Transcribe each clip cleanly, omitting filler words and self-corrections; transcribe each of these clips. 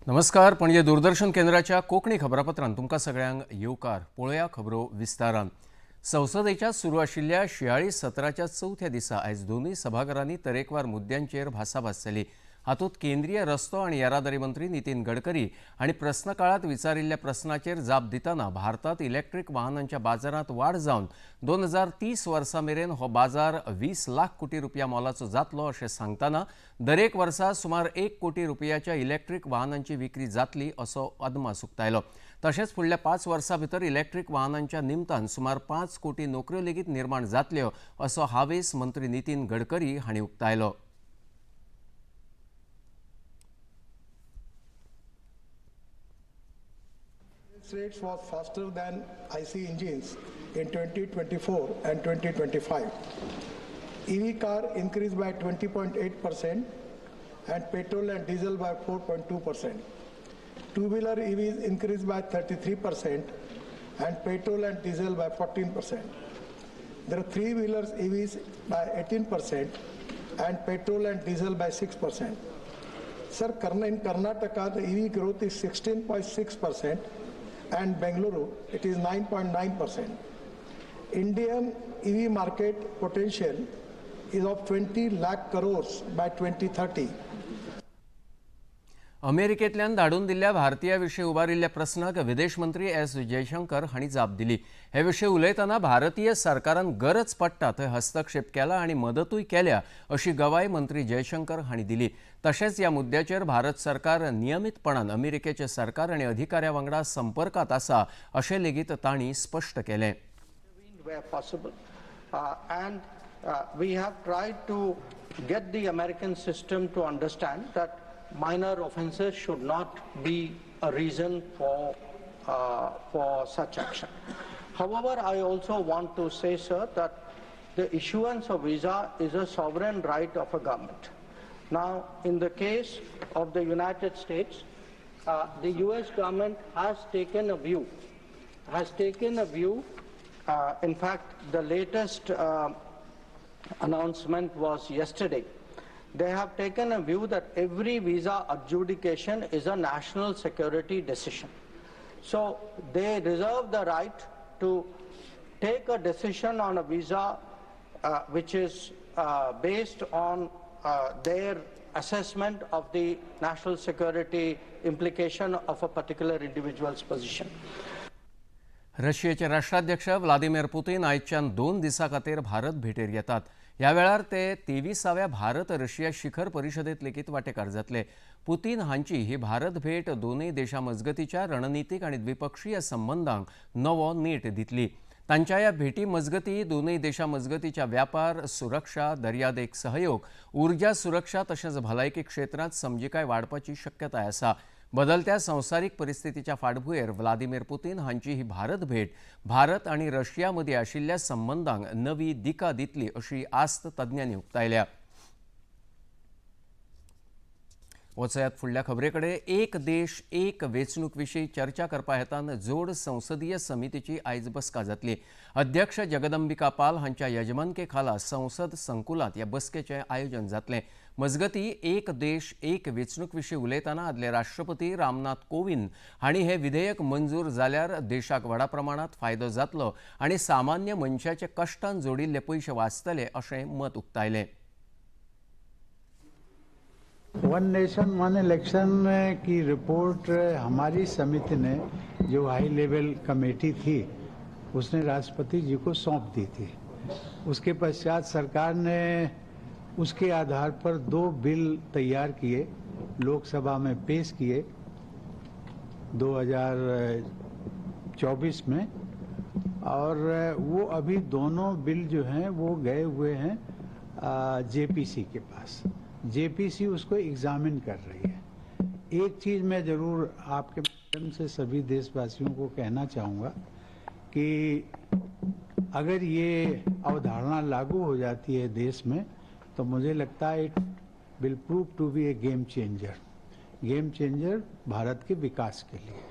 नमस्कार. पणजे दूरदर्शन केंद्राच्या कोंकणी खबरापत्रांत तुमकां सगळ्यांक येवकार. पळोवया खबरो विस्तारान. संसदेच्या सुरू आशिल्ल्या शियाळी सत्राच्या चौथ्या दिसा आयज दोनूय सभाघरांनी तरेकवार मुद्द्यांचेर भासाभास जाली. हातूंत केंद्रीय रस्तो आनी येरादारी मंत्री नितीन गडकरी हांणी प्रस्नकाळांत विचारिल्ल्या प्रस्नाचेर जाप दितना भारतांत इलेक्ट्रीक वाहनांच्या बाजारांत वाड जावन 2030 वर्सा मेरेन हो बाजार 20 लाख कोटी रुपया मोलाचो जातलो अशें सांगतना दरेक वर्सा सुमार 1 कोटी रुपयाच्या इलेक्ट्रीक वाहनांची विक्री जातली असो अदमास उक्तायलो. तशेंच फुडल्या 5 वर्सां भितर इलेक्ट्रीक वाहनांच्या निमतान सुमार 5 कोटी नोकऱ्यो लेगीत निर्माण जातल्यो असो हावेस मंत्री नितीन गडकरी हांणी उक्तायलो. Rates was faster than IC engines in 2024 and 2025. EV car increased by 20.8% and petrol and diesel by 4.2%. Two-wheeler EVs increased by 33% and petrol and diesel by 14%. There are three-wheelers EVs by 18% and petrol and diesel by 6%. Sir, in Karnataka, the EV growth is 16.6%. and Bengaluru it is 9.9%. Indian EV market potential is of 20 lakh crores by 2030. अमेरिकेंतल्यान धाडून दिल्ल्या भारतीयाविशीं उबारिल्ल्या प्रस्नाक विदेश मंत्री S Jaishankar हांणी जाप दिली. हे विशीं उलयतना भारतीय सरकारान गरज पडटा थंय हस्तक्षेप केला आनी मदतूय केल्या अशी गवाय मंत्री जयशंकर हांणी दिली. तशेंच ह्या मुद्द्याचेर भारत सरकार नियमीतपणान अमेरिकेचे सरकार आनी अधिकाऱ्यां वांगडा संपर्कांत आसा अशें लेगीत तांणी स्पश्ट केलें. We have tried to get the American system to understand that minor offences should not be a reason for such action. However, I also want to say, sir, that the issuance of visa is a sovereign right of a government. Now, in the case of the United States, the U.S. government has taken a view. In fact, the latest announcement was yesterday. They have taken a view that every visa adjudication is a national security decision. So they reserve the right to take a decision on a visa which is based on their assessment of the national security implication of a particular individual's position. रशियाचे राष्ट्राध्यक्ष Vladimir Putin आयच्यान 2 दिसां खातीर भारत भेटेर येतात. ह्या वेळार ते 23व्या भारत रशिया शिखर परिशदेंत लेगीत वांटेकार जातले. पुतीन हांची ही भारत भेट दोनूय देशां मजगतीच्या रणनीतीक आनी द्विपक्षीय संबंधांक नवो नेट दितली. तांच्या ह्या भेटी मजगती दोनूय देशां मजगतीच्या व्यापार, सुरक्षा, दर्यादेग सहयोग, उर्जा सुरक्षा तशेंच भलायकी क्षेत्रांत समजिकाय वाडपाची शक्यताय आसा. बदलत्या संवसारीक परिस्थितीच्या फाटभुंयेर व्लादिमीर पुतीन हांची ही भारत भेट भारत आनी रशिया मदीं आशिल्ल्या संबंधांक नवी दिका दितली अशी आस्त तज्ञांनी उक्तायल्या. वचयात फुडल्या खबरेकडे. एक देश एक वेंचणूक विशीं चर्चा करपा हेतान जोड संसदीय समितीची आयज बसका जातली. अध्यक्ष जगदंबिका पाल हांच्या यजमानके खाला संसद संकुलांत ह्या बसकेचें आयोजन जातलें. मजगती एक देश एक वेंचणूक विशीं उलयतना आदले राष्ट्रपती रामनाथ कोविंद हांणी हे विधेयक मंजूर जाल्यार देशाक व्हडा प्रमाणांत फायदो जातलो आनी सामान्य मनशाचे कश्टान जोडिल्ले पयशे वाचतले अशें मत उक्तायलें. वन नेशन वन इलेक्शन की रिपोर्ट हमारी समिति ने जो हाई लेवल कमेटी थी उसने राष्ट्रपति जी को सौंप दी थी. उसके पश्चात सरकार ने उसके आधार पर 2 बिल तैयार किए, लोकसभा में पेश किए 2024 में, और वो अभी दोनों बिल जो हैं वो गए हुए हैं जेपीसी के पास. जेपीसी उसको एग्जामिन कर रही है. एक चीज़ मैं ज़रूर आपके माध्यम से सभी देशवासियों को कहना चाहूँगा कि अगर ये अवधारणा लागू हो जाती है देश में तो मुझे लगता है it will prove to be a game changer Bharat के विकास के लिए.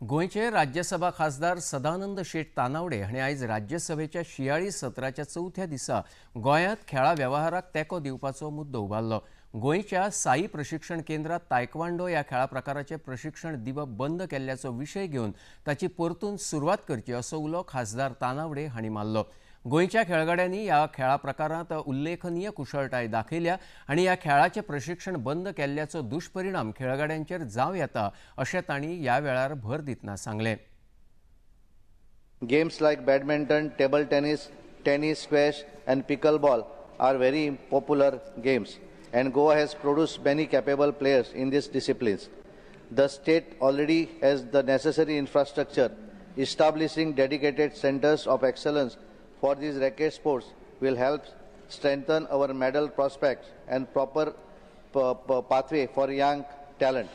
गोंयचे राज्यसभा खासदार सदानंद शेट तानावडे हांणी आयज राज्यसभेच्या शियाळी सत्राच्या चौथ्या दिसा गोंयांत खेळा वेवहाराक तेंको दिवपाचो मुद्दो उबारलो. गोंयच्या साई प्रशिक्षण केंद्रात तायक्वांडो ह्या खेळा प्रकाराचे प्रशिक्षण दिवप बंद केल्ल्याचो विशय घेवन ताची परतून सुरवात करची असो उलो खासदार तानावडे हांणी मारलो. गोंयच्या खेळगड्यांनी ह्या खेळा प्रकारांत उल्लेखनीय कुशळटाय दाखयल्या आनी ह्या खेळाचें प्रशिक्षण बंद केल्ल्याचो दुश्परिणाम खेळगड्यांचेर जावं येता अशें तांणी ह्या वेळार भर दितना सांगलें. Games like badminton, table tennis, tennis, squash and pickleball are very popular games and Goa has produced many capable players in these disciplines. The state already has the necessary infrastructure. Establishing dedicated centers of excellence for these racket sports will help strengthen our medal prospects and proper pathway for young talent.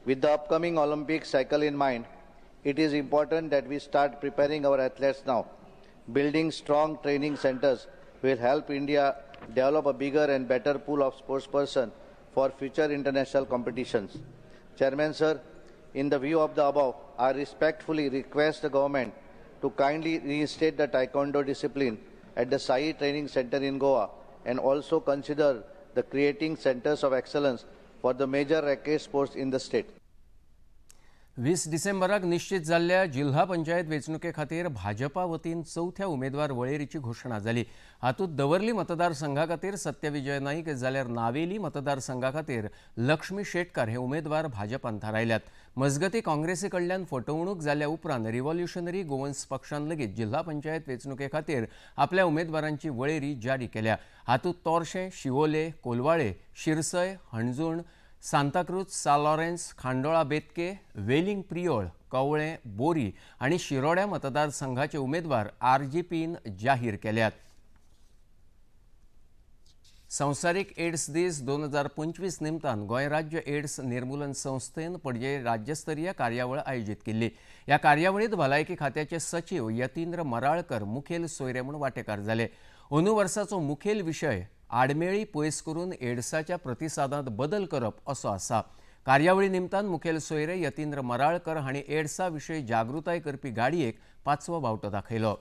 With the upcoming Olympic cycle in mind, it is important that we start preparing our athletes now. Building strong training centers will help India develop a bigger and better pool of sportspersons for future international competitions. Chairman Sir, in the view of the above, I respectfully request the government to kindly reinstate the Taekwondo discipline at the Sai Training Center in Goa and also consider the creating centers of excellence for the major racket sports in the state. 20 डिसेंबराक निश्चित जाल्ल्या जिल्हा पंचायत वेंचणुके खातीर भाजपा वतीन चौथ्या उमेदवार वळेरीची घोषणा जाली. हातूंत दवर्ली मतदारसंघा खातीर सत्यविजय नाईक जाल्यार नावेली मतदारसंघा खातीर लक्ष्मी शेटकार हे उमेदवार भाजपान थारायल्यात. मजगती काँग्रेसी कडल्यान फटवणूक जाल्ल्या उपरांत रिव्हॉल्युशनरी गोवन्स पक्षान लेगीत जिल्हा पंचायत वेंचणुके खातीर आपल्या उमेदवारांची वळेरी जारी केल्या. हातूंत तोरशें, शिवोले, कोलवाळे, शिरसय, हणजूण, सांताक्रूज, सा लॉरेन्स, खांडोळा बेतके, वेलिंग प्रियोळ, कवळे, बोरी आणि शिरोड्या मतदारसंघाचे उमेदवार आरजेपीन जाहीर केल्यात. संवसारीक एड्स दीस 2025 निमतान गोंय राज्य एड्स निर्मूलन संस्थेन पणजे राज्यस्तरीय कार्यावळ आयोजीत केल्ली. ह्या कार्यावळींत भलायकी खात्याचे सचिव यतींद्र मराळकर मुखेल सोयरे म्हूण वांटेकार जाले. अंदू वर्साचो मुखेल विशय आडमेळी पयस करून एड्साच्या प्रतिसादांत बदल करप असो आसा. कार्यावळी निमतान मुखेल सोयरे यतींद्र मराळकर हांणी एड्सा विशीं जागृताय करपी गाडयेक 5वो वावटो दाखयलो.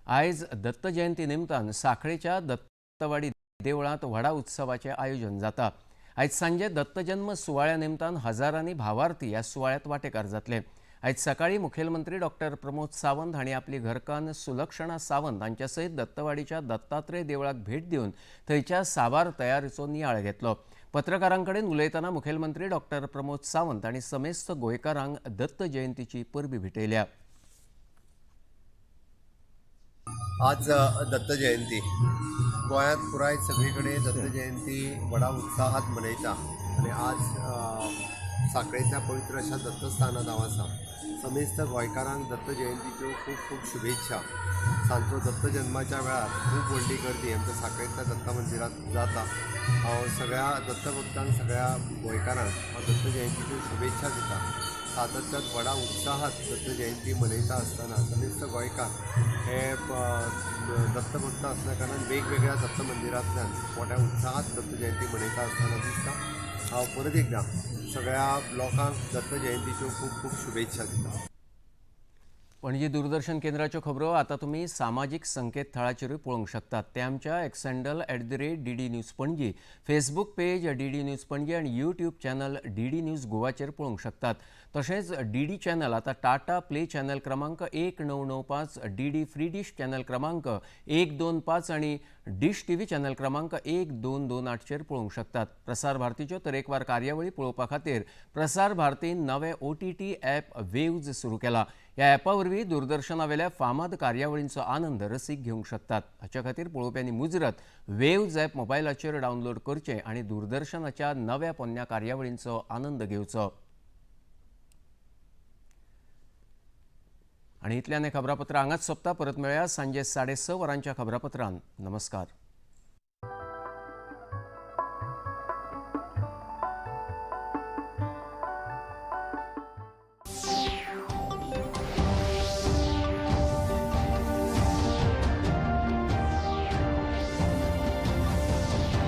आयज दत्त जयंती निमतान सांखळेच्या दत्तवाडी देवळांत व्हडा उत्सवाचें आयोजन जाता. आयज सांजे दत्तजन्म सुवाळ्या निमतान हजारांनी भावार्थी ह्या सुवाळ्यात वांटेकार जातले. आयज सकाळी मुखेलमंत्री डॉक्टर प्रमोद सावंत हांणी आपली घरकान्न सुलक्षणा सावंत हांच्या सयत दत्तवाडीच्या दत्तात्रेय देवळाक भेट दिवन थंयच्या साबार तयारेचो नियाळ घेतलो. पत्रकारांकडेन उलयतना मुखेलमंत्री डॉक्टर प्रमोद सावंत हांणी समेस्त गोंयकारांक दत्त जयंतीची परबीं भेटयल्या. आज दत्त जयंती गोंयांत पुराय सगळी कडेन दत्त जयंती व्हडा उत्साहात मनयता आनी आज सांखळेच्या पवित्र अशा दत्तस्थानात हांव आसा. समेस्त गोंयकारांक दत्त जयंतीच्यो खूब खूब शुभेच्छा. सांजचो दत्त जन्माच्या वेळार खूब व्हडली गर्दी आमच्या सांखळेच्या दत्त मंदिरात जाता. हांव सगळ्या दत्त भक्तांक सगळ्या गोंयकारांक हांव दत्त जयंतीच्यो शुभेच्छा दिता. सातत्यात व्हडा उत्साहात दत्त जयंती मनयता आसतना समेस्त गोंयकार हे दत्त भक्त असल्या कारणान वेगवेगळ्या दत्त मंदिरांतल्यान मोठ्या उत्साहात दत्त जयंती मनयता आसतना दिसता. हांव परत एकदां सगळ्या लोकांक दत्त जयंतीच्यो खूब खूब शुभेच्छा दिता. पणजी दूरदर्शन केंद्राच्यो खबरो आतां तुमी सामाजीक संकेतथळाचेरूय पळोवंक शकतात. ते आमच्या x handle @DD news Panaji, Facebook page DD news Panaji आनी यूट्यूब चॅनल DD न्यूज गोवाचेर पळोवंक शकतात. तशेंच DD चॅनल आतां टाटा प्ले चॅनल क्रमांक 1995, DD फ्री डिश चॅनल क्रमांक 125 आनी डिश TV चॅनल क्रमांक 1228 चेर पळोवंक शकतात. प्रसार भारतीच्यो तरेकवार कार्यावळी पळोवपा खातीर प्रसार भारतीन नवें OTT ॲप वेव्ज सुरू केलां. ह्या ॲपा वरवीं दूरदर्शनावेल्या फामाद कार्यावळींचो आनंद रसीक घेवंक शकतात. हाचे खातीर पळोवप्यांनी मुजरत वेव्ज ॲप मोबायलाचेर डावनलोड करचें आनी दूरदर्शनाच्या नव्या पोन्न्या कार्यावळींचो आनंद घेवचो. आनी इतल्यान हें खबरापत्र हांगाच सोंपता. परत मेळया सांजे 6:30 वरांच्या खबरापत्रांत. नमस्कार.